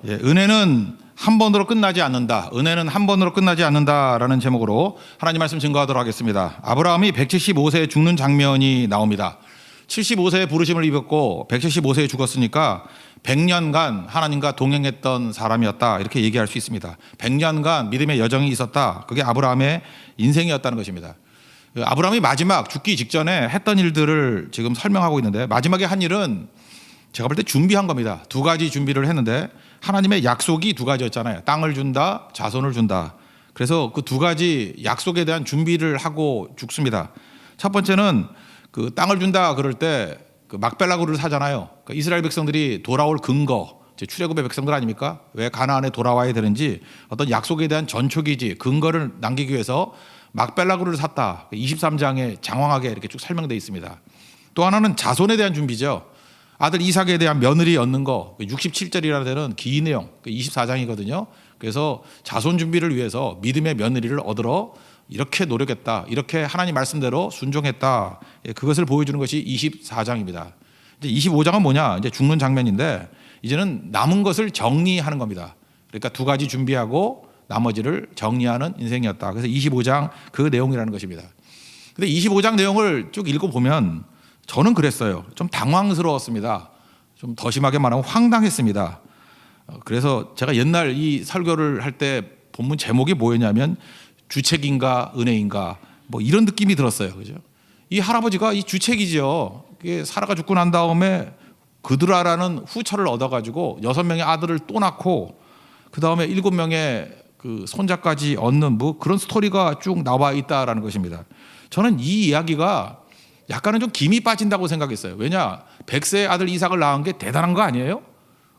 예, 은혜는 한 번으로 끝나지 않는다. 은혜는 한 번으로 끝나지 않는다라는 제목으로 하나님 말씀 증거하도록 하겠습니다. 아브라함이 175세에 죽는 장면이 나옵니다. 75세에 부르심을 입었고 175세에 죽었으니까 100년간 하나님과 동행했던 사람이었다, 이렇게 얘기할 수 있습니다. 100년간 믿음의 여정이 있었다. 그게 아브라함의 인생이었다는 것입니다. 아브라함이 마지막 죽기 직전에 했던 일들을 지금 설명하고 있는데, 마지막에 한 일은 제가 볼 때 준비한 겁니다. 두 가지 준비를 했는데, 하나님의 약속이 두 가지였잖아요. 땅을 준다, 자손을 준다. 그래서 그 두 가지 약속에 대한 준비를 하고 죽습니다. 첫 번째는 그 땅을 준다 그럴 때 그 막벨라 굴을 사잖아요. 그러니까 이스라엘 백성들이 돌아올 근거, 출애굽의 백성들 아닙니까? 왜 가나안에 돌아와야 되는지 어떤 약속에 대한 전초기지, 근거를 남기기 위해서 막벨라 굴을 샀다. 23장에 장황하게 이렇게 쭉 설명되어 있습니다. 또 하나는 자손에 대한 준비죠. 아들 이삭에 대한 며느리 얻는 거, 67절이라는 데는 긴 내용, 24장이거든요. 그래서 자손 준비를 위해서 믿음의 며느리를 얻으러 이렇게 노력했다, 이렇게 하나님 말씀대로 순종했다, 그것을 보여주는 것이 24장입니다. 이제 25장은 뭐냐? 이제 죽는 장면인데, 이제는 남은 것을 정리하는 겁니다. 그러니까 두 가지 준비하고 나머지를 정리하는 인생이었다. 그래서 25장 그 내용이라는 것입니다. 근데 25장 내용을 쭉 읽어보면 저는 그랬어요. 좀 당황스러웠습니다. 좀 더 심하게 말하면 황당했습니다. 그래서 제가 옛날 이 설교를 할 때 본문 제목이 뭐였냐면 주책인가 은혜인가, 뭐 이런 느낌이 들었어요. 그죠? 이 할아버지가 이 주책이죠. 사라가 죽고 난 다음에 그드라라는 후처를 얻어가지고 6명의 아들을 또 낳고 그 다음에 7명의 그 손자까지 얻는 뭐 그런 스토리가 쭉 나와 있다라는 것입니다. 저는 이 이야기가 약간은 좀 김이 빠진다고 생각했어요. 왜냐, 100세의 아들 이삭을 낳은 게 대단한 거 아니에요?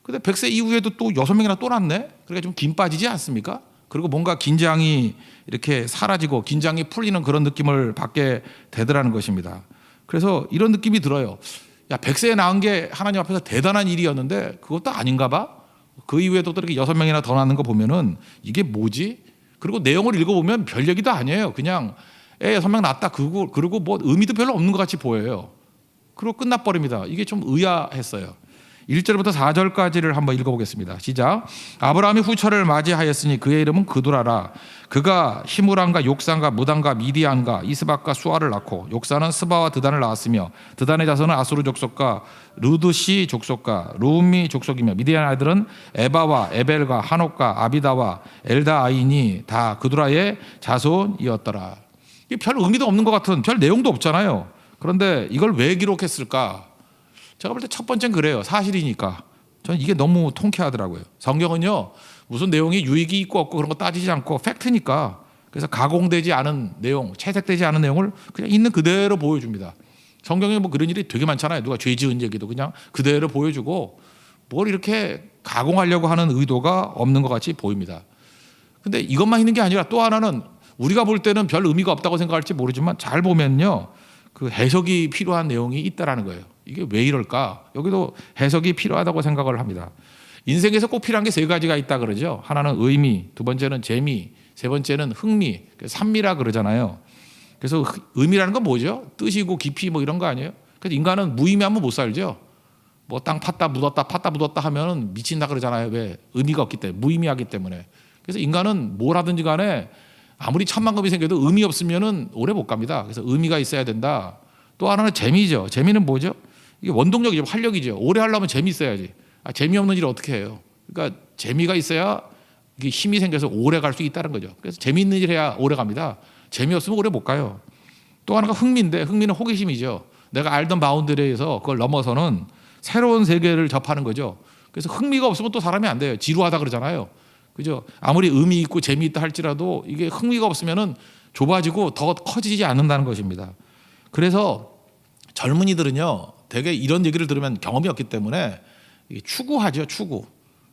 근데 100세 이후에도 또 6명이나 또 낳네? 그러니까 좀 김 빠지지 않습니까? 그리고 뭔가 긴장이 이렇게 사라지고 긴장이 풀리는 그런 느낌을 받게 되더라는 것입니다. 그래서 이런 느낌이 들어요. 야, 100세에 낳은 게 하나님 앞에서 대단한 일이었는데 그것도 아닌가 봐? 그 이후에도 또 이렇게 6명이나 더 낳는 거 보면은 이게 뭐지? 그리고 내용을 읽어보면 별 얘기도 아니에요. 그냥 애 6명 낳았다, 그리고 뭐 의미도 별로 없는 것 같이 보여요. 그리고 끝나버립니다. 이게 좀 의아했어요. 1절부터 4절까지를 한번 읽어보겠습니다. 시작. 아브라함이 후처를 맞이하였으니 그의 이름은 그두라라. 그가 히무람과 욕산과 무단과 미디안과 이스박과 수아를 낳고, 욕산은 스바와 드단을 낳았으며 드단의 자손은 아수르 족속과 르드시 족속과 루미 족속이며, 미디안 아들은 에바와 에벨과 한옥과 아비다와 엘다아인이 다 그두라의 자손이었더라. 이게 별 의미도 없는 것 같은, 별 내용도 없잖아요. 그런데 이걸 왜 기록했을까? 제가 볼 때 첫 번째는 그래요. 사실이니까. 저는 이게 너무 통쾌하더라고요. 성경은요, 무슨 내용이 유익이 있고 없고 그런 거 따지지 않고 팩트니까, 그래서 가공되지 않은 내용, 채색되지 않은 내용을 그냥 있는 그대로 보여줍니다. 성경에 뭐 그런 일이 되게 많잖아요. 누가 죄 지은 얘기도 그냥 그대로 보여주고 뭘 이렇게 가공하려고 하는 의도가 없는 것 같이 보입니다. 근데 이것만 있는 게 아니라 또 하나는, 우리가 볼 때는 별 의미가 없다고 생각할지 모르지만 잘 보면요, 그 해석이 필요한 내용이 있다라는 거예요. 이게 왜 이럴까? 여기도 해석이 필요하다고 생각을 합니다. 인생에서 꼭 필요한 게 세 가지가 있다 그러죠. 하나는 의미, 두 번째는 재미, 세 번째는 흥미, 산미라 그러잖아요. 그래서 의미라는 건 뭐죠? 뜻이고 깊이 뭐 이런 거 아니에요? 그래서 인간은 무의미하면 못 살죠. 뭐 땅 팠다 묻었다 팠다 묻었다 하면 미친다 그러잖아요. 왜? 의미가 없기 때문에, 무의미하기 때문에. 그래서 인간은 뭘 하든지 간에 아무리 천만금이 생겨도 의미 없으면은 오래 못 갑니다. 그래서 의미가 있어야 된다. 또 하나는 재미죠. 재미는 뭐죠? 이게 원동력이죠. 활력이죠. 오래 하려면 재미 있어야지. 재미없는 일을 어떻게 해요? 그러니까 재미가 있어야 이게 힘이 생겨서 오래 갈 수 있다는 거죠. 그래서 재미있는 일 해야 오래 갑니다. 재미없으면 오래 못 가요. 또 하나가 흥미인데, 흥미는 호기심이죠. 내가 알던 바운더리에서 그걸 넘어서는 새로운 세계를 접하는 거죠. 그래서 흥미가 없으면 또 사람이 안 돼요. 지루하다 그러잖아요. 그죠? 아무리 의미 있고 재미있다 할지라도 이게 흥미가 없으면은 좁아지고 더 커지지 않는다는 것입니다. 그래서 젊은이들은요, 되게 이런 얘기를 들으면 경험이 없기 때문에 추구하죠, 추구.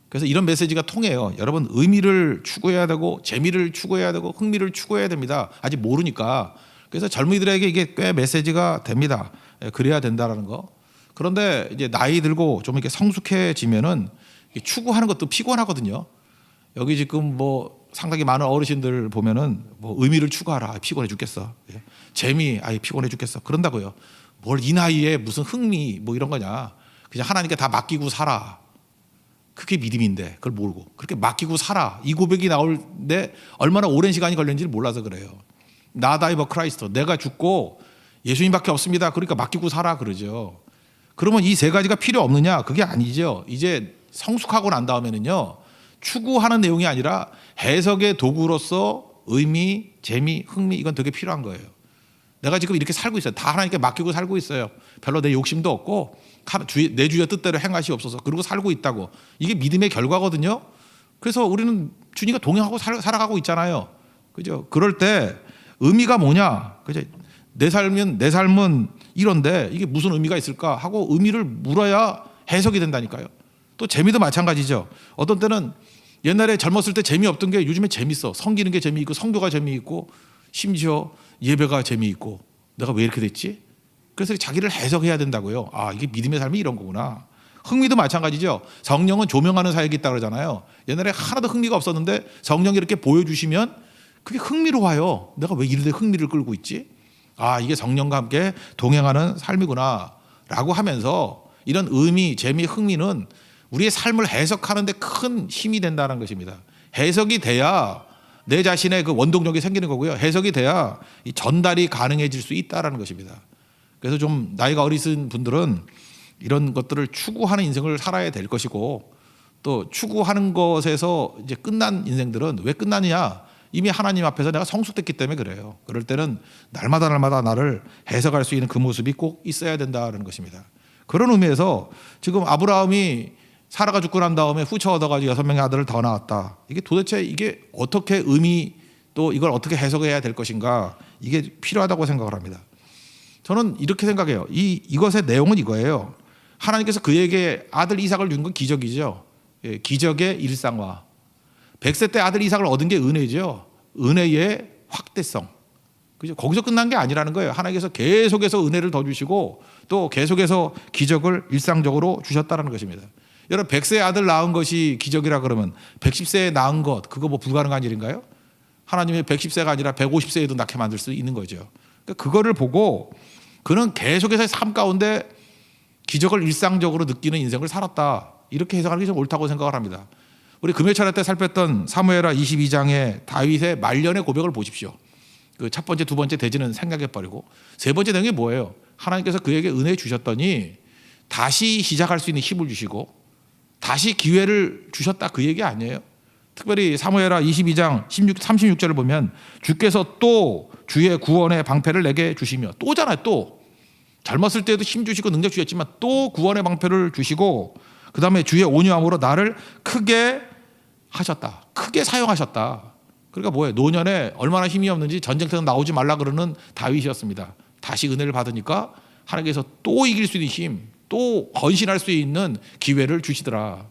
그래서 이런 메시지가 통해요. 여러분, 의미를 추구해야 되고 재미를 추구해야 되고 흥미를 추구해야 됩니다. 아직 모르니까. 그래서 젊은이들에게 이게 꽤 메시지가 됩니다. 그래야 된다라는 거. 그런데 이제 나이 들고 좀 이렇게 성숙해지면은 추구하는 것도 피곤하거든요. 여기 지금 뭐 상당히 많은 어르신들 보면은 뭐 의미를 추구하라, 피곤해 죽겠어. 재미, 피곤해 죽겠어. 그런다고요. 뭘 이 나이에 무슨 흥미 뭐 이런 거냐. 그냥 하나님께 다 맡기고 살아. 그게 믿음인데 그걸 모르고 그렇게 맡기고 살아. 이 고백이 나올때 얼마나 오랜 시간이 걸렸는지를 몰라서 그래요. 나다이버 크라이스터, 내가 죽고 예수님밖에 없습니다. 그러니까 맡기고 살아 그러죠. 그러면 이 세 가지가 필요 없느냐? 그게 아니죠. 이제 성숙하고 난 다음에는요, 추구하는 내용이 아니라 해석의 도구로서 의미, 재미, 흥미, 이건 되게 필요한 거예요. 내가 지금 이렇게 살고 있어요. 다 하나님께 맡기고 살고 있어요. 별로 내 욕심도 없고 내 주의 뜻대로 행하시옵소서. 그러고 살고 있다고. 이게 믿음의 결과거든요. 그래서 우리는 주님과 동행하고 살아가고 있잖아요. 그죠? 그럴 때 의미가 뭐냐? 그죠? 내 삶은 이런데 이게 무슨 의미가 있을까 하고 의미를 물어야 해석이 된다니까요. 또 재미도 마찬가지죠. 어떤 때는 옛날에 젊었을 때 재미없던 게 요즘에 재밌어. 섬기는 게 재미있고 성교가 재미있고 심지어 예배가 재미있고 내가 왜 이렇게 됐지? 그래서 자기를 해석해야 된다고요. 아, 이게 믿음의 삶이 이런 거구나. 흥미도 마찬가지죠. 성령은 조명하는 사역이 있다고 그러잖아요. 옛날에 하나도 흥미가 없었는데 성령이 이렇게 보여주시면 그게 흥미로워요. 내가 왜 이런데 흥미를 끌고 있지? 아, 이게 성령과 함께 동행하는 삶이구나 라고 하면서 이런 의미, 재미, 흥미는 우리의 삶을 해석하는 데 큰 힘이 된다는 것입니다. 해석이 돼야 내 자신의 그 원동력이 생기는 거고요. 해석이 돼야 이 전달이 가능해질 수 있다는 것입니다. 그래서 좀 나이가 어리신 분들은 이런 것들을 추구하는 인생을 살아야 될 것이고, 또 추구하는 것에서 이제 끝난 인생들은 왜 끝나느냐? 이미 하나님 앞에서 내가 성숙됐기 때문에 그래요. 그럴 때는 날마다 나를 해석할 수 있는 그 모습이 꼭 있어야 된다는 것입니다. 그런 의미에서 지금 아브라함이 사라가 죽고 난 다음에 후처 얻어가지고 6명의 아들을 더 낳았다. 이게 도대체 이게 어떻게 의미, 또 이걸 어떻게 해석해야 될 것인가, 이게 필요하다고 생각을 합니다. 저는 이렇게 생각해요. 이것의 내용은 이거예요. 하나님께서 그에게 아들 이삭을 준 건 기적이죠. 예, 기적의 일상화. 100세 때 아들 이삭을 얻은 게 은혜죠. 은혜의 확대성. 그죠? 거기서 끝난 게 아니라는 거예요. 하나님께서 계속해서 은혜를 더 주시고 또 계속해서 기적을 일상적으로 주셨다는 것입니다. 여러분, 100세의 아들 낳은 것이 기적이라 그러면 110세에 낳은 것, 그거 뭐 불가능한 일인가요? 하나님이 110세가 아니라 150세에도 낳게 만들 수 있는 거죠. 그러니까 그거를 보고 그는 계속해서 삶 가운데 기적을 일상적으로 느끼는 인생을 살았다. 이렇게 해석하는 게 좀 옳다고 생각을 합니다. 우리 금요철에 때 살폈던 사무엘하 22장의 다윗의 말년의 고백을 보십시오. 그 첫 번째, 두 번째 대지는 생각해버리고 세 번째 내용이 뭐예요? 하나님께서 그에게 은혜 주셨더니 다시 시작할 수 있는 힘을 주시고 다시 기회를 주셨다, 그 얘기 아니에요? 특별히 사무엘하 22장 36절을 보면 주께서 또 주의 구원의 방패를 내게 주시며, 또잖아요. 또 젊었을 때도 힘 주시고 능력 주셨지만 또 구원의 방패를 주시고 그 다음에 주의 온유함으로 나를 크게 하셨다. 크게 사용하셨다. 그러니까 뭐예요? 노년에 얼마나 힘이 없는지 전쟁터에서 나오지 말라 그러는 다윗이었습니다. 다시 은혜를 받으니까 하나님께서 또 이길 수 있는 힘, 또 헌신할 수 있는 기회를 주시더라.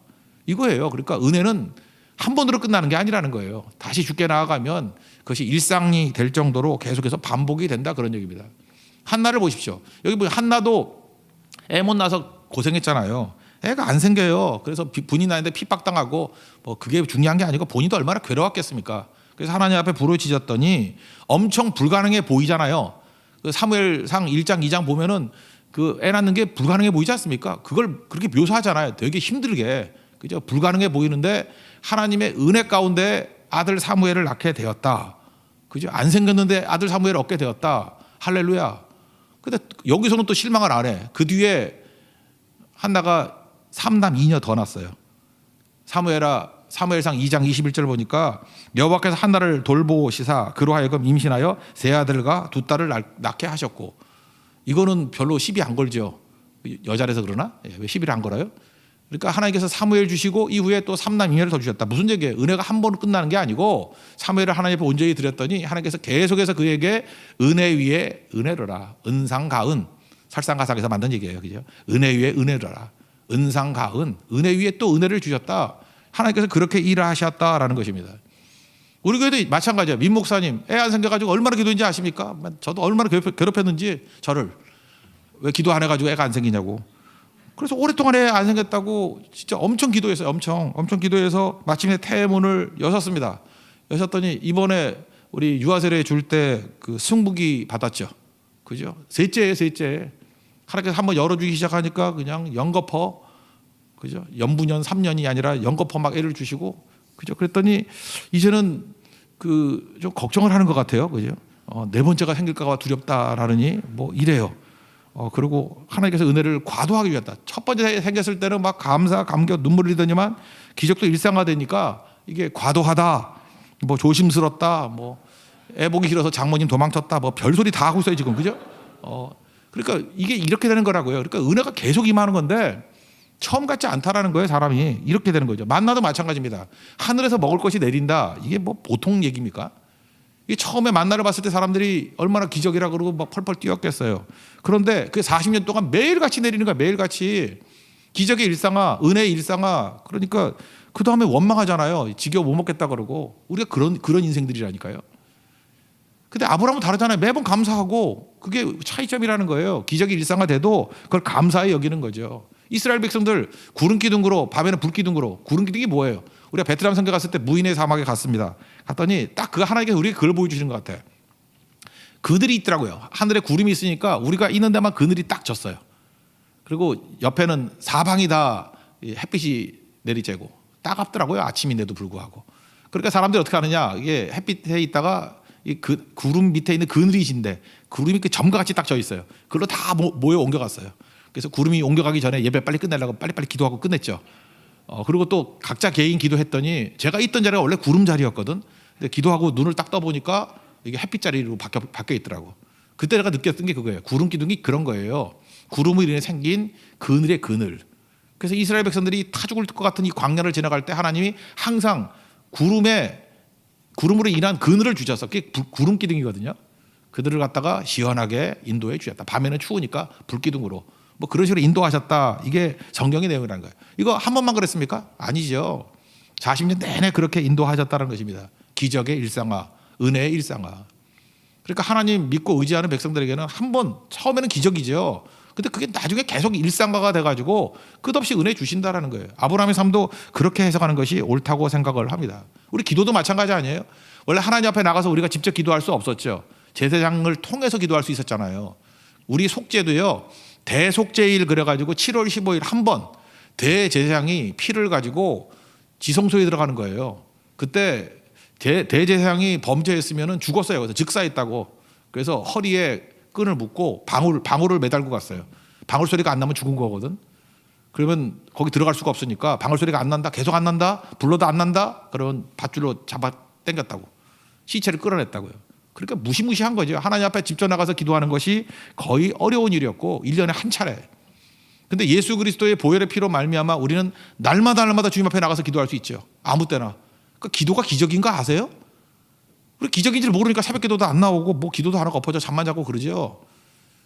이거예요. 그러니까 은혜는 한 번으로 끝나는 게 아니라는 거예요. 다시 주께 나아가면 그것이 일상이 될 정도로 계속해서 반복이 된다, 그런 얘기입니다. 한나를 보십시오. 여기 보면 한나도 애 못 낳아서 고생했잖아요. 애가 안 생겨요. 그래서 분이 나는데 핍박당하고 뭐 그게 중요한 게 아니고 본인도 얼마나 괴로웠겠습니까? 그래서 하나님 앞에 부르짖었더니 엄청 불가능해 보이잖아요. 그 사무엘상 1장 2장 보면은 그 애 낳는 게 불가능해 보이지 않습니까? 그걸 그렇게 묘사하잖아요. 되게 힘들게. 그죠? 불가능해 보이는데 하나님의 은혜 가운데 아들 사무엘을 낳게 되었다. 그죠? 안 생겼는데 아들 사무엘을 얻게 되었다. 할렐루야. 근데 여기서는 또 실망을 안 해. 그 뒤에 한나가 3남 2녀 더 낳았어요. 사무엘상 2장 21절 보니까 여호와께서 한나를 돌보시사 그로 하여금 임신하여 세 아들과 두 딸을 낳게 하셨고, 이거는 별로 시비 안 걸죠. 여자라서 그러나? 왜 시비를 안 걸어요? 그러니까 하나님께서 사무엘 주시고 이후에 또 3남 2녀를 더 주셨다. 무슨 얘기예요? 은혜가 한 번으로 끝나는 게 아니고 사무엘을 하나님 앞에 온전히 드렸더니 하나님께서 계속해서 그에게 은혜 위에 은혜로라. 은상가은. 설상가상에서 만든 얘기예요. 그죠? 은혜 위에 은혜로라. 은상가은. 은혜 위에 또 은혜를 주셨다. 하나님께서 그렇게 일하셨다라는 것입니다. 우리 교회도 마찬가지예요. 민 목사님 애 안 생겨가지고 얼마나 기도했는지 아십니까? 저도 얼마나 괴롭혔는지, 저를 왜 기도 안 해가지고 애가 안 생기냐고. 그래서 오랫동안 애 안 생겼다고 진짜 엄청 기도했어요. 엄청 기도해서 마침내 태문을 여셨습니다. 여셨더니 이번에 우리 유아세례 줄 때 그 승부기 받았죠. 그죠? 셋째예요, 셋째. 하나님께서 한번 열어주기 시작하니까 그냥 연거퍼 그죠? 연부년 3년이 아니라 연거푸 막 애를 주시고, 그죠? 그랬더니 이제는 좀 걱정을 하는 것 같아요, 그죠? 네 번째가 생길까봐 두렵다라느니 뭐 이래요. 그리고 하나님께서 은혜를 과도하게 주셨다. 첫 번째 생겼을 때는 막 감사, 감격, 눈물을 흘리더니만 기적도 일상화되니까 이게 과도하다, 뭐 조심스럽다, 뭐 애 보기 싫어서 장모님 도망쳤다, 뭐 별소리 다 하고 있어요 지금, 그죠? 그러니까 이게 이렇게 되는 거라고요. 그러니까 은혜가 계속 임하는 건데 처음 같지 않다라는 거예요. 사람이 이렇게 되는 거죠. 만나도 마찬가지입니다. 하늘에서 먹을 것이 내린다. 이게 뭐 보통 얘기입니까? 이 처음에 만나를 봤을 때 사람들이 얼마나 기적이라 그러고 막 펄펄 뛰었겠어요. 그런데 그 40년 동안 매일같이 내리는 거야. 매일같이 기적의 일상화, 은혜의 일상화. 그러니까 그 다음에 원망하잖아요. 지겨워 못 먹겠다 그러고. 우리가 그런 인생들이라니까요. 근데 아브라함은 다르잖아요. 매번 감사하고 그게 차이점이라는 거예요. 기적이 일상화돼도 그걸 감사히 여기는 거죠. 이스라엘 백성들 구름 기둥으로, 밤에는 불 기둥으로. 구름 기둥이 뭐예요? 우리가 베트남 선교 갔을 때 무인의 사막에 갔습니다. 갔더니 딱 그 하나님께서 우리에게 그걸 보여주시는 것 같아요. 그늘이 있더라고요. 하늘에 구름이 있으니까 우리가 있는 데만 그늘이 딱 졌어요. 그리고 옆에는 사방이 다 햇빛이 내리쬐고 따갑더라고요. 아침인데도 불구하고. 그러니까 사람들이 어떻게 하느냐, 이게 햇빛에 있다가 그 구름 밑에 있는 그늘이신데 구름이 그 점과 같이 딱 져 있어요. 그걸로 다 모여 옮겨갔어요. 그래서 구름이 옮겨가기 전에 예배 빨리 끝내려고 빨리빨리 기도하고 끝냈죠. 그리고 또 각자 개인 기도했더니 제가 있던 자리가 원래 구름 자리였거든. 근데 기도하고 눈을 딱 떠보니까 이게 햇빛 자리로 바뀌어 있더라고. 그때 내가 느꼈던 게 그거예요. 구름 기둥이 그런 거예요. 구름으로 인해 생긴 그늘의 그늘. 그래서 이스라엘 백성들이 타 죽을 것 같은 이 광야를 지나갈 때 하나님이 항상 구름으로 인한 그늘을 주셔서 그게 구름 기둥이거든요. 그들을 갖다가 시원하게 인도해 주셨다. 밤에는 추우니까 불기둥으로 뭐 그런 식으로 인도하셨다. 이게 성경의 내용이라는 거예요. 이거 한 번만 그랬습니까? 아니죠. 40년 내내 그렇게 인도하셨다는 것입니다. 기적의 일상화, 은혜의 일상화. 그러니까 하나님 믿고 의지하는 백성들에게는 한 번 처음에는 기적이죠. 근데 그게 나중에 계속 일상화가 돼가지고 끝없이 은혜 주신다라는 거예요. 아브라함의 삶도 그렇게 해석하는 것이 옳다고 생각을 합니다. 우리 기도도 마찬가지 아니에요? 원래 하나님 앞에 나가서 우리가 직접 기도할 수 없었죠. 제사장을 통해서 기도할 수 있었잖아요. 우리 속죄도요, 대속죄일 그래가지고 7월 15일 한 번 대제사장이 피를 가지고 지성소에 들어가는 거예요. 그때 대제사장이 범죄했으면 죽었어요. 그래서 즉사했다고. 그래서 허리에 끈을 묶고 방울을 매달고 갔어요. 방울 소리가 안 나면 죽은 거거든. 그러면 거기 들어갈 수가 없으니까 방울 소리가 안 난다, 계속 안 난다, 불러도 안 난다, 그러면 밧줄로 잡아 당겼다고. 시체를 끌어냈다고요. 그러니까 무시무시한 거죠. 하나님 앞에 직접 나가서 기도하는 것이 거의 어려운 일이었고 1년에 한 차례. 근데 예수 그리스도의 보혈의 피로 말미암아 우리는 날마다 주님 앞에 나가서 기도할 수 있죠. 아무 때나. 그러니까 기도가 기적인 거 아세요? 우리 기적인지를 모르니까 새벽 기도도 안 나오고 뭐 기도도 하나가 엎어져 잠만 자고 그러죠.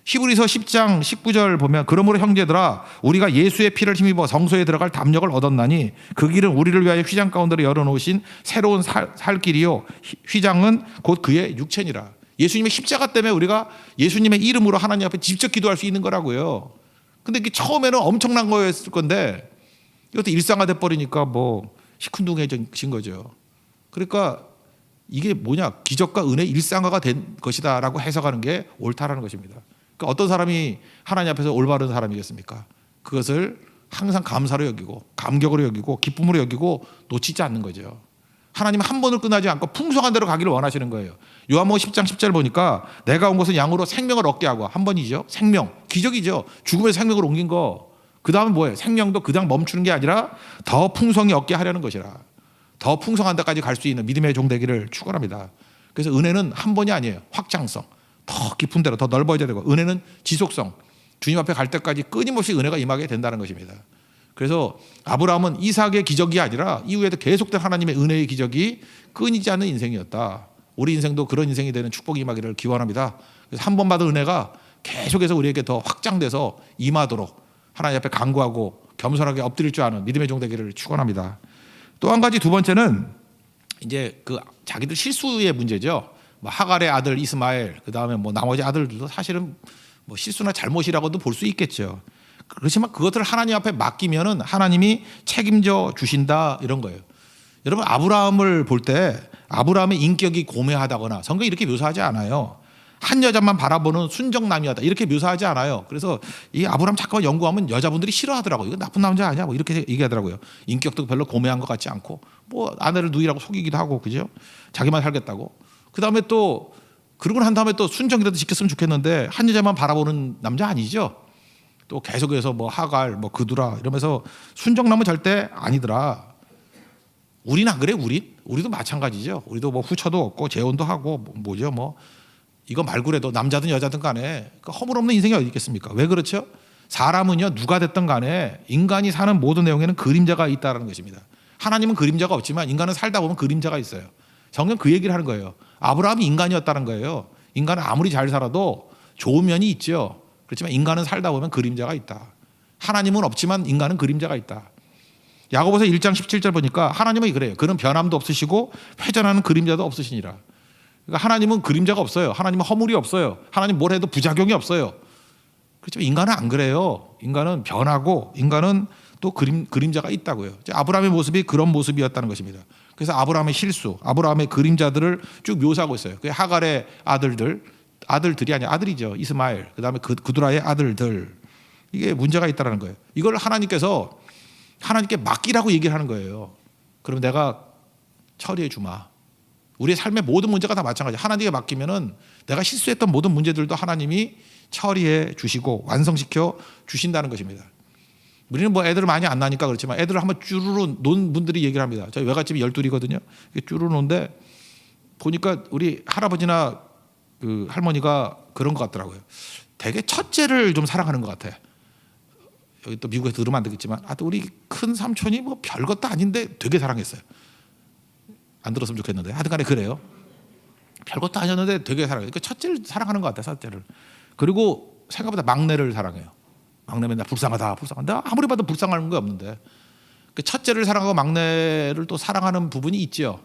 히브리서 10장 19절 보면 그러므로 형제들아 우리가 예수의 피를 힘입어 성소에 들어갈 담력을 얻었나니 그 길은 우리를 위하여 휘장 가운데로 열어놓으신 새로운 살 길이요 휘장은 곧 그의 육체니라. 예수님의 십자가 때문에 우리가 예수님의 이름으로 하나님 앞에 직접 기도할 수 있는 거라고요. 근데 이게 처음에는 엄청난 거였을 건데 이것도 일상화돼 버리니까 뭐 시큰둥해진 거죠. 그러니까 이게 뭐냐, 기적과 은혜 일상화가 된 것이다라고 해석하는 게 옳다라는 것입니다. 그러니까 어떤 사람이 하나님 앞에서 올바른 사람이겠습니까? 그것을 항상 감사로 여기고 감격으로 여기고 기쁨으로 여기고 놓치지 않는 거죠. 하나님은 한 번을 끝나지 않고 풍성한 대로 가기를 원하시는 거예요. 요한복음 10장 10절 보니까 내가 온 것은 양으로 생명을 얻게 하고, 한 번이죠. 생명, 기적이죠. 죽음에서 생명을 옮긴 거. 그 다음에 뭐예요? 생명도 그냥 멈추는 게 아니라 더 풍성히 얻게 하려는 것이라. 더 풍성한 데까지 갈 수 있는 믿음의 종 되기를 축원합니다. 그래서 은혜는 한 번이 아니에요. 확장성. 더 깊은 데로 더 넓어져야 되고, 은혜는 지속성. 주님 앞에 갈 때까지 끊임없이 은혜가 임하게 된다는 것입니다. 그래서 아브라함은 이삭의 기적이 아니라 이후에도 계속된 하나님의 은혜의 기적이 끊이지 않는 인생이었다. 우리 인생도 그런 인생이 되는 축복이 임하기를 기원합니다. 그래서 한 번 받은 은혜가 계속해서 우리에게 더 확장돼서 임하도록 하나님 앞에 간구하고 겸손하게 엎드릴 줄 아는 믿음의 종 되기를 축원합니다. 또 한 가지, 두 번째는 이제 그 자기들 실수의 문제죠. 뭐 하갈의 아들 이스마엘, 그 다음에 뭐 나머지 아들들도 사실은 뭐 실수나 잘못이라고도 볼 수 있겠죠. 그렇지만 그것들을 하나님 앞에 맡기면은 하나님이 책임져 주신다, 이런 거예요. 여러분, 아브라함을 볼 때 아브라함의 인격이 고매하다거나 성경이 이렇게 묘사하지 않아요. 한 여자만 바라보는 순정남이었다 이렇게 묘사하지 않아요. 그래서 이 아브라함 잠깐만 연구하면 여자분들이 싫어하더라고요. 이거 나쁜 남자 아니야? 뭐 이렇게 얘기하더라고요. 인격도 별로 고매한 것 같지 않고 뭐 아내를 누이라고 속이기도 하고 그죠? 자기만 살겠다고. 그 다음에 또 그러고 난 다음에 또 순정이라도 지켰으면 좋겠는데 한 여자만 바라보는 남자 아니죠? 또 계속해서 뭐 하갈, 뭐 그두라 이러면서 순정남은 절대 아니더라. 우리는 안 그래? 우리도 마찬가지죠. 우리도 뭐 후처도 없고 재혼도 하고 뭐죠? 뭐 이거 말고라도 남자든 여자든 간에 허물없는 인생이 어디 있겠습니까? 왜 그렇죠? 사람은요 누가 됐든 간에 인간이 사는 모든 내용에는 그림자가 있다는 것입니다. 하나님은 그림자가 없지만 인간은 살다 보면 그림자가 있어요. 성경 그 얘기를 하는 거예요. 아브라함이 인간이었다는 거예요. 인간은 아무리 잘 살아도 좋은 면이 있죠. 그렇지만 인간은 살다 보면 그림자가 있다. 하나님은 없지만 인간은 그림자가 있다. 야고보서 1장 17절 보니까 하나님은 그래요. 그는 변함도 없으시고 회전하는 그림자도 없으시니라. 그러니까 하나님은 그림자가 없어요. 하나님은 허물이 없어요. 하나님 뭘 해도 부작용이 없어요. 그렇지만 인간은 안 그래요. 인간은 변하고 인간은 또 그림자가 있다고요. 아브라함의 모습이 그런 모습이었다는 것입니다. 그래서 아브라함의 실수, 아브라함의 그림자들을 쭉 묘사하고 있어요. 그 하갈의 아들들이 아니라 아들이죠. 이스마엘. 그다음에 그두라의 아들들. 이게 문제가 있다는 거예요. 이걸 하나님께서 하나님께 맡기라고 얘기를 하는 거예요. 그럼 내가 처리해 주마. 우리의 삶의 모든 문제가 다 마찬가지야. 하나님께 맡기면은 내가 실수했던 모든 문제들도 하나님이 처리해 주시고 완성시켜 주신다는 것입니다. 우리는 뭐 애들을 많이 안 낳으니까 그렇지만 애들을 한번 쭈루루 논 분들이 얘기를 합니다. 저희 외갓집이 12이거든요. 쭈루루 논데 보니까 우리 할아버지나 그 할머니가 그런 것 같더라고요. 되게 첫째를 좀 사랑하는 것 같아. 여기 또 미국에서 들으면 안 되겠지만 또 우리 큰 삼촌이 뭐 별것도 아닌데 되게 사랑했어요. 안 들었으면 좋겠는데 하여튼 간에 그래요. 별것도 아니었는데 되게 사랑해요. 그러니까 첫째를 사랑하는 것 같아요. 첫째를. 그리고 생각보다 막내를 사랑해요. 막내면 나 불쌍하다. 아무리 봐도 불쌍한 거 없는데 첫째를 사랑하고 막내를 또 사랑하는 부분이 있죠.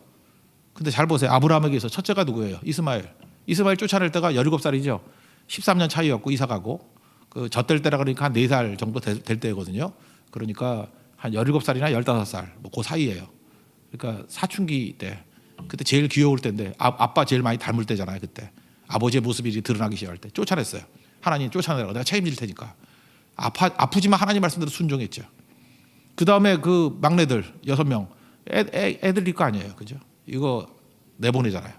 근데 잘 보세요. 아브라함에게서 첫째가 누구예요? 이스마엘 쫓아낼 때가 17살이죠. 13년 차이였고 이사가고 그 젖될 때라 그러니까 한 4살 정도 될 때거든요. 그러니까 한 17살이나 15살 뭐 그 사이예요. 그러니까 사춘기 때 그때 제일 귀여울 때인데 아빠 제일 많이 닮을 때잖아요. 그때 아버지의 모습이 드러나기 시작할 때 쫓아냈어요. 하나님 쫓아내라고 내가 책임질 테니까. 아프지만 하나님 말씀대로 순종했죠. 그 다음에 그 막내들 6명 애들일 거 아니에요. 그죠? 이거 내보내잖아요.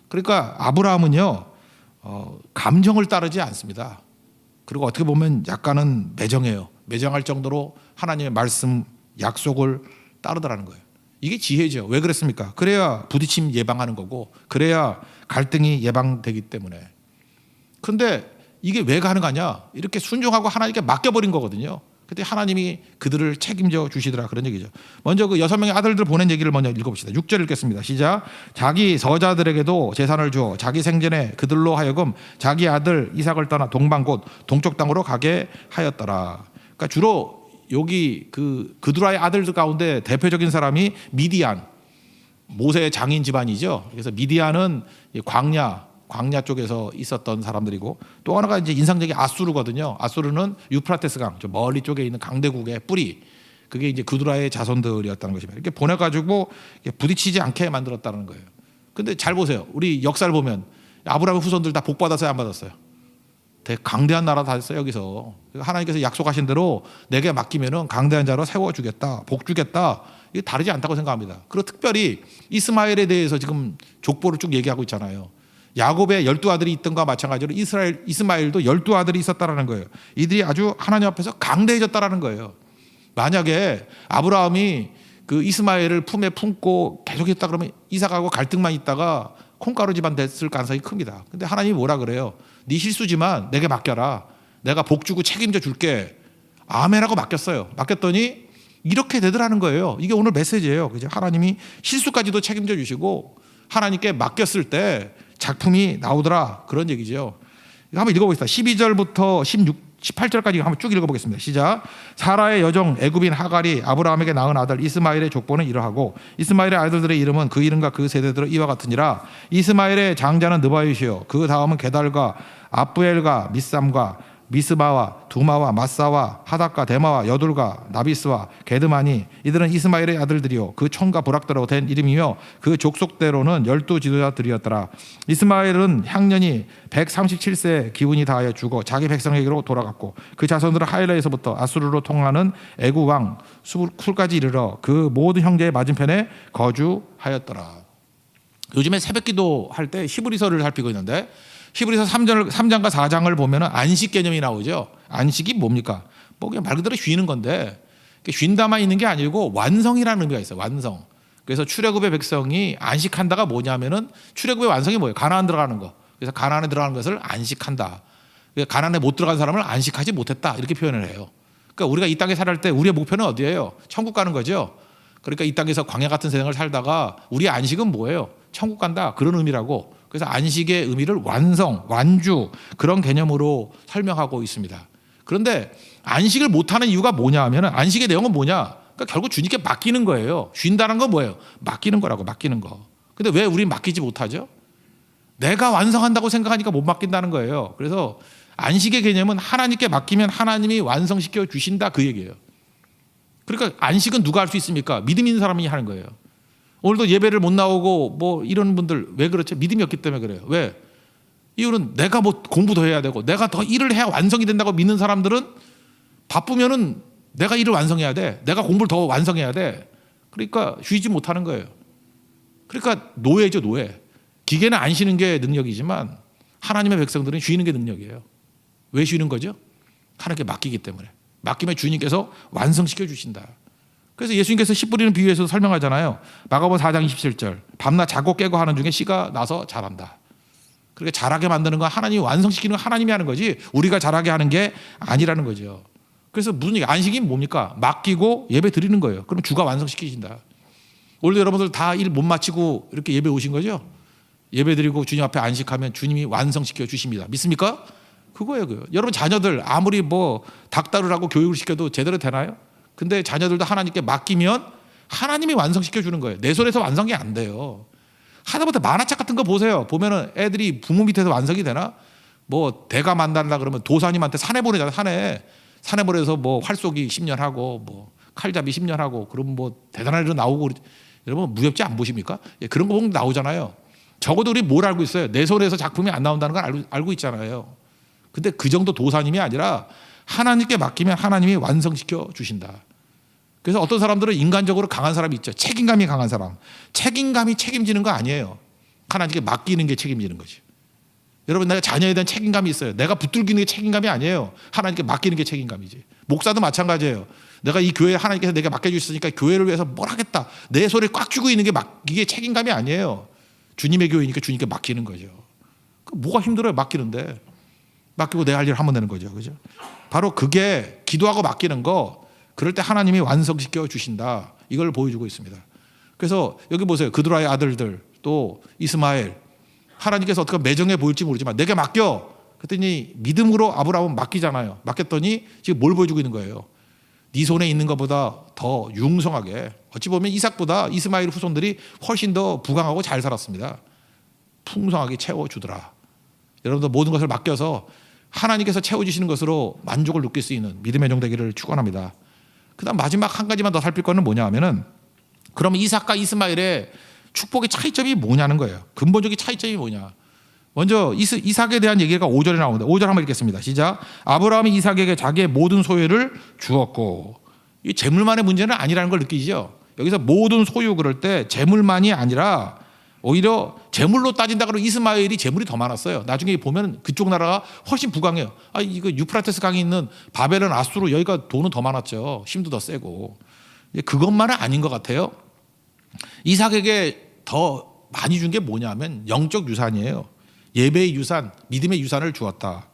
그러니까 아브라함은요 감정을 따르지 않습니다. 그리고 어떻게 보면 약간은 매정해요. 매정할 정도로 하나님의 말씀 약속을 따르더라는 거예요. 이게 지혜죠. 왜 그랬습니까? 그래야 부딪힘 예방하는 거고 그래야 갈등이 예방되기 때문에. 그런데 이게 왜 가능하냐? 이렇게 순종하고 하나님께 맡겨버린 거거든요. 그때 하나님이 그들을 책임져 주시더라 그런 얘기죠. 먼저 그 6명의 아들들 보낸 얘기를 먼저 읽어봅시다. 6절 읽겠습니다. 시작. 자기 서자들에게도 재산을 주어 자기 생전에 그들로 하여금 자기 아들 이삭을 떠나 동방 곧 동쪽 땅으로 가게 하였더라. 그러니까 주로 여기 그두라의 아들들 가운데 대표적인 사람이 미디안, 모세의 장인 집안이죠. 그래서 미디안은 광야 쪽에서 있었던 사람들이고 또 하나가 이제 인상적인 아수르거든요. 아수르는 유프라테스 강, 저 멀리 쪽에 있는 강대국의 뿌리. 그게 이제 그두라의 자손들이었다는 것입니다. 이렇게 보내가지고 부딪히지 않게 만들었다는 거예요. 근데 잘 보세요. 우리 역사를 보면 아브라함의 후손들 다 복 받았어요, 안 받았어요? 되게 강대한 나라 다 했어요, 여기서. 하나님께서 약속하신 대로 내게 맡기면은 강대한 자로 세워주겠다, 복 주겠다. 이게 다르지 않다고 생각합니다. 그리고 특별히 이스마엘에 대해서 지금 족보를 쭉 얘기하고 있잖아요. 야곱의 12아들이 있던 것과 마찬가지로 이스마엘도 12아들이 있었다라는 거예요. 이들이 아주 하나님 앞에서 강대해졌다라는 거예요. 만약에 아브라함이 그 이스마엘을 품에 품고 계속했다 그러면 이삭하고 갈등만 있다가 콩가루 집안 됐을 가능성이 큽니다. 근데 하나님이 뭐라 그래요? 네 실수지만 내게 맡겨라. 내가 복 주고 책임져 줄게. 아멘하고 맡겼어요. 맡겼더니 이렇게 되더라는 거예요. 이게 오늘 메시지예요. 그죠? 하나님이 실수까지도 책임져 주시고 하나님께 맡겼을 때 작품이 나오더라. 그런 얘기죠. 이거 한번 읽어보겠습니다. 12절부터 18절까지 한번 쭉 읽어보겠습니다. 시작. 사라의 여종 애굽인 하갈이 아브라함에게 낳은 아들 이스마엘의 족보는 이러하고 이스마엘의 아들들의 이름은 그 이름과 그 세대대로 이와 같으니라. 이스마엘의 장자는 느바윗이요 그 다음은 게달과 아브엘과 미삼과 미스바와 두마와 마사와 하닥과 데마와 여둘과 나비스와 게드마니 이들은 이스마엘의 아들들이요 그 총과 부락대로 된 이름이며 그 족속대로는 12 지도자들이었더라. 이스마엘은 향년이 137세 기운이 다하여 죽어 자기 백성에게로 돌아갔고 그 자손들은 하일라에서부터 아수르로 통하는 애구 왕 술까지 이르러 그 모든 형제의 맞은편에 거주하였더라. 요즘에 새벽기도 할 때 히브리서를 살피고 있는데 히브리서 3장과 4장을 보면 안식 개념이 나오죠. 안식이 뭡니까? 뭐 그냥 말 그대로 쉬는 건데 쉰다만 있는 게 아니고 완성이라는 의미가 있어요. 완성. 그래서 출애굽의 백성이 안식한다가 뭐냐면은 출애굽의 완성이 뭐예요? 가나안 들어가는 거. 그래서 가나안에 들어가는 것을 안식한다. 가나안에 못 들어간 사람을 안식하지 못했다 이렇게 표현을 해요. 그러니까 우리가 이 땅에 살할 때 우리의 목표는 어디예요? 천국 가는 거죠. 그러니까 이 땅에서 광야 같은 세상을 살다가 우리의 안식은 뭐예요? 천국 간다 그런 의미라고. 그래서 안식의 의미를 완성, 완주 그런 개념으로 설명하고 있습니다. 그런데 안식을 못하는 이유가 뭐냐 하면 안식의 내용은 뭐냐? 그러니까 결국 주님께 맡기는 거예요. 쉰다는 건 뭐예요? 맡기는 거라고. 맡기는 거. 근데 왜 우린 맡기지 못하죠? 내가 완성한다고 생각하니까 못 맡긴다는 거예요. 그래서 안식의 개념은 하나님께 맡기면 하나님이 완성시켜 주신다 그 얘기예요. 그러니까 안식은 누가 할 수 있습니까? 믿음 있는 사람이 하는 거예요. 오늘도 예배를 못 나오고 뭐 이런 분들 왜 그렇죠? 믿음이 없기 때문에 그래요. 왜? 이유는 내가 뭐 공부 더 해야 되고 내가 더 일을 해야 완성이 된다고 믿는 사람들은 바쁘면은 내가 일을 완성해야 돼. 내가 공부를 더 완성해야 돼. 그러니까 쉬지 못하는 거예요. 그러니까 노예죠, 노예. 기계는 안 쉬는 게 능력이지만 하나님의 백성들은 쉬는 게 능력이에요. 왜 쉬는 거죠? 하나님께 맡기기 때문에. 맡기면 주님께서 완성시켜 주신다. 그래서 예수님께서 씨 뿌리는 비유에서도 설명하잖아요. 마가복음 4장 27절 밤낮 자고 깨고 하는 중에 씨가 나서 자란다. 그렇게 자라게 만드는 건 하나님이 완성시키는 건 하나님이 하는 거지 우리가 자라게 하는 게 아니라는 거죠. 그래서 무슨 얘기 안식이 뭡니까? 맡기고 예배 드리는 거예요. 그럼 주가 완성시키신다. 오늘 여러분들 다 일 못 마치고 이렇게 예배 오신 거죠? 예배 드리고 주님 앞에 안식하면 주님이 완성시켜 주십니다. 믿습니까? 그거예요. 그거. 여러분 자녀들 아무리 뭐 닥다루라고 교육을 시켜도 제대로 되나요? 근데 자녀들도 하나님께 맡기면 하나님이 완성시켜 주는 거예요. 내 손에서 완성이 안 돼요. 하다못해 만화책 같은 거 보세요. 보면은 애들이 부모 밑에서 완성이 되나? 뭐 대가 만달라 그러면 도사님한테 산에 보내잖아요. 산에 보내서 뭐 활쏘기 10년 하고 뭐 칼잡이 10년 하고 그러면 뭐 대단한 일은 나오고 여러분 무협지 안 보십니까? 예, 그런 거 보면 나오잖아요. 적어도 우리 뭘 알고 있어요? 내 손에서 작품이 안 나온다는 걸 알고 있잖아요. 근데 그 정도 도사님이 아니라 하나님께 맡기면 하나님이 완성시켜 주신다. 그래서 어떤 사람들은 인간적으로 강한 사람이 있죠. 책임감이 강한 사람. 책임감이 책임지는 거 아니에요. 하나님께 맡기는 게 책임지는 거죠. 여러분 내가 자녀에 대한 책임감이 있어요. 내가 붙들기는 게 책임감이 아니에요. 하나님께 맡기는 게 책임감이지. 목사도 마찬가지예요. 내가 이 교회 하나님께서 내가 맡겨주셨으니까 교회를 위해서 뭘 하겠다. 내 손에 꽉 쥐고 있는 게 이게 책임감이 아니에요. 주님의 교회니까 주님께 맡기는 거죠. 뭐가 힘들어요 맡기는데. 맡기고 내 할 일을 하면 되는 거죠. 그죠? 바로 그게 기도하고 맡기는 거 그럴 때 하나님이 완성시켜 주신다. 이걸 보여주고 있습니다. 그래서 여기 보세요. 그드라의 아들들 또 이스마엘 하나님께서 어떻게 매정해 보일지 모르지만 내게 맡겨. 그랬더니 믿음으로 아브라함은 맡기잖아요. 맡겼더니 지금 뭘 보여주고 있는 거예요. 네 손에 있는 것보다 더 융성하게 어찌 보면 이삭보다 이스마엘 후손들이 훨씬 더 부강하고 잘 살았습니다. 풍성하게 채워주더라. 여러분들 모든 것을 맡겨서 하나님께서 채워주시는 것으로 만족을 느낄 수 있는 믿음의 종 되기를 축원합니다. 그다음 마지막 한 가지만 더 살필 거는 뭐냐 하면은 그럼 이삭과 이스마엘의 축복의 차이점이 뭐냐는 거예요. 근본적인 차이점이 뭐냐. 먼저 이삭에 대한 얘기가 5절에 나오는데 5절 한번 읽겠습니다. 시작. 아브라함이 이삭에게 자기의 모든 소유를 주었고 이 재물만의 문제는 아니라는 걸 느끼죠. 여기서 모든 소유 그럴 때 재물만이 아니라 오히려 재물로 따진다 그러면 이스마엘이 재물이 더 많았어요. 나중에 보면 그쪽 나라가 훨씬 부강해요. 이거 유프라테스 강이 있는 바벨은 아수르 여기가 돈은 더 많았죠. 힘도 더 세고. 그것만은 아닌 것 같아요. 이삭에게 더 많이 준 게 뭐냐면 영적 유산이에요. 예배의 유산, 믿음의 유산을 주었다.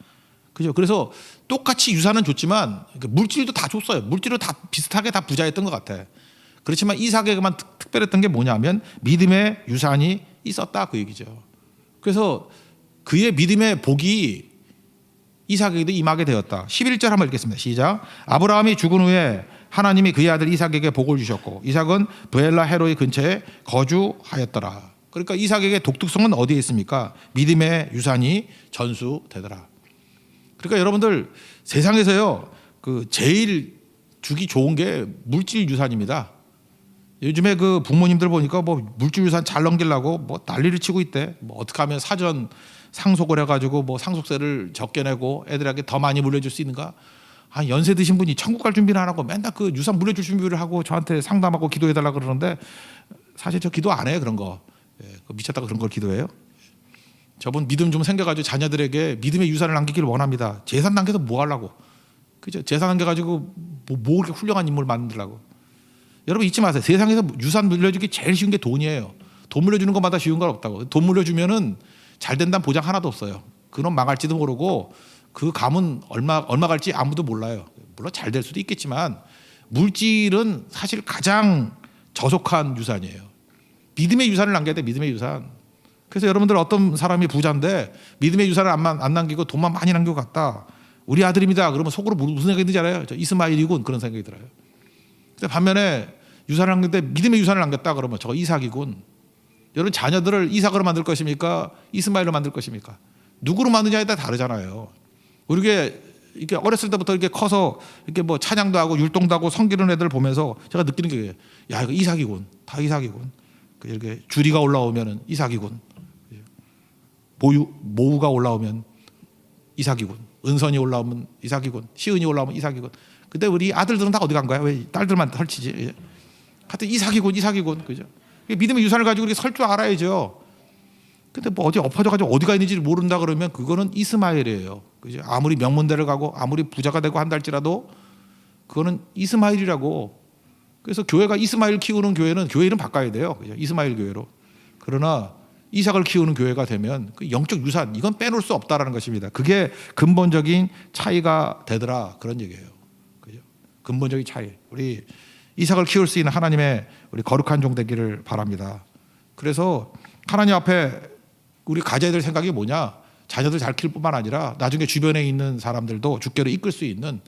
그죠? 그래서 똑같이 유산은 줬지만 물질도 다 줬어요. 물질도 다 비슷하게 다 부자였던 것 같아. 그렇지만 이삭에게만 특별했던 게 뭐냐면 믿음의 유산이 있었다 그 얘기죠. 그래서 그의 믿음의 복이 이삭에게도 임하게 되었다. 11절 한번 읽겠습니다. 시작. 아브라함이 죽은 후에 하나님이 그의 아들 이삭에게 복을 주셨고 이삭은 브엘라 헤로의 근처에 거주하였더라. 그러니까 이삭에게 독특성은 어디에 있습니까? 믿음의 유산이 전수되더라. 그러니까 여러분들 세상에서요 그 제일 주기 좋은 게 물질 유산입니다. 요즘에 그 부모님들 보니까 뭐 물질 유산 잘 넘기려고 뭐 난리를 치고 있대. 뭐 어떻게 하면 사전 상속을 해가지고 뭐 상속세를 적게 내고 애들에게 더 많이 물려줄 수 있는가? 아, 연세 드신 분이 천국 갈 준비는 안 하고 맨날 그 유산 물려줄 준비를 하고 저한테 상담하고 기도해달라 그러는데 사실 저 기도 안 해요 그런 거. 미쳤다고 그런 걸 기도해요. 저분 믿음 좀 생겨가지고 자녀들에게 믿음의 유산을 남기기를 원합니다. 재산 남겨서 뭐 하려고? 그죠? 재산 남겨가지고 뭐 그렇게 훌륭한 인물 만들라고? 여러분 잊지 마세요. 세상에서 유산 물려주기 제일 쉬운 게 돈이에요. 돈 물려주는 것마다 쉬운 건 없다고. 돈 물려주면은 잘 된다는 보장 하나도 없어요. 그놈 망할지도 모르고 그 감은 얼마 갈지 아무도 몰라요. 물론 잘 될 수도 있겠지만 물질은 사실 가장 저속한 유산이에요. 믿음의 유산을 남겨야 돼. 믿음의 유산. 그래서 여러분들 어떤 사람이 부자인데 믿음의 유산을 안 남기고 돈만 많이 남기고 갔다. 우리 아들입니다. 그러면 속으로 무슨 생각이 드는지 알아요? 저 이스마일이군. 그런 생각이 들어요. 근데 반면에 유산을 남겼는데 믿음의 유산을 남겼다 그러면 저거 이삭이군. 여러분 자녀들을 이삭으로 만들 것입니까? 이스마일로 만들 것입니까? 누구로 만드냐에 따라 다르잖아요. 우리게 이렇게 어렸을 때부터 이렇게 커서 이렇게 뭐 찬양도 하고 율동도 하고 섬기는 애들 보면서 제가 느끼는 게 야 이거 이삭이군. 다 이삭이군. 이렇게 주리가 올라오면은 이삭이군. 모우가 올라오면 이삭이군. 은선이 올라오면 이삭이군. 시은이 올라오면 이삭이군. 근데 우리 아들들은 다 어디 간 거야? 왜 딸들만 설치지? 하여튼 이삭이군. 그죠? 믿음의 유산을 가지고 이렇게 설 줄 알아야죠. 근데 뭐 어디 엎어져가지고 어디가 있는지를 모른다 그러면 그거는 이스마엘이에요. 그죠? 아무리 명문대를 가고 아무리 부자가 되고 한다 할지라도 그거는 이스마엘이라고. 그래서 교회가 이스마엘 키우는 교회는 교회 이름 바꿔야 돼요. 그죠? 이스마엘 교회로. 그러나 이삭을 키우는 교회가 되면 그 영적 유산 이건 빼놓을 수 없다라는 것입니다. 그게 근본적인 차이가 되더라 그런 얘기예요. 그죠? 근본적인 차이. 우리 이삭을 키울 수 있는 하나님의 우리 거룩한 종 되기를 바랍니다. 그래서 하나님 앞에 우리 가져야 될 생각이 뭐냐? 자녀들 잘 키울 뿐만 아니라 나중에 주변에 있는 사람들도 주께로 이끌 수 있는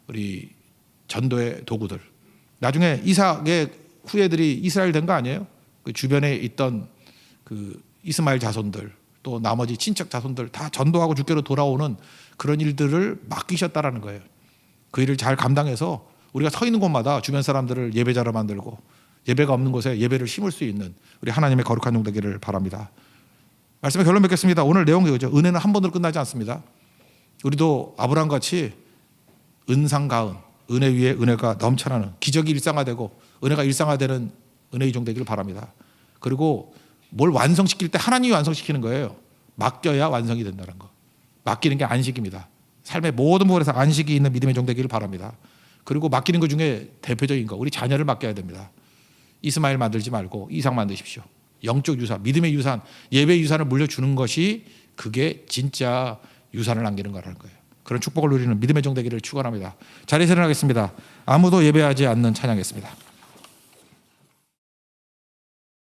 우리 전도의 도구들. 나중에 이삭의 후예들이 이스라엘 된 거 아니에요? 그 주변에 있던 그 이스마엘 자손들 또 나머지 친척 자손들 다 전도하고 주께로 돌아오는 그런 일들을 맡기셨다라는 거예요. 그 일을 잘 감당해서 우리가 서 있는 곳마다 주변 사람들을 예배자로 만들고 예배가 없는 곳에 예배를 심을 수 있는 우리 하나님의 거룩한 종 되기를 바랍니다. 말씀의 결론 맺겠습니다. 오늘 내용이 그죠? 은혜는 한 번으로 끝나지 않습니다. 우리도 아브라함 같이 은상가은 은혜 위에 은혜가 넘쳐나는 기적이 일상화되고 은혜가 일상화되는 은혜의 종 되기를 바랍니다. 그리고 뭘 완성시킬 때 하나님이 완성시키는 거예요. 맡겨야 완성이 된다는 거. 맡기는 게 안식입니다. 삶의 모든 부분에서 안식이 있는 믿음의 종 되기를 바랍니다. 그리고 맡기는 것 중에 대표적인 거 우리 자녀를 맡겨야 됩니다. 이스마엘 만들지 말고 이삭 만드십시오. 영적 유산, 믿음의 유산, 예배의 유산을 물려주는 것이 그게 진짜 유산을 남기는 거라는 거예요. 그런 축복을 누리는 믿음의 종 되기를 축원합니다. 자리에서 일어나겠습니다. 아무도 예배하지 않는 찬양했습니다.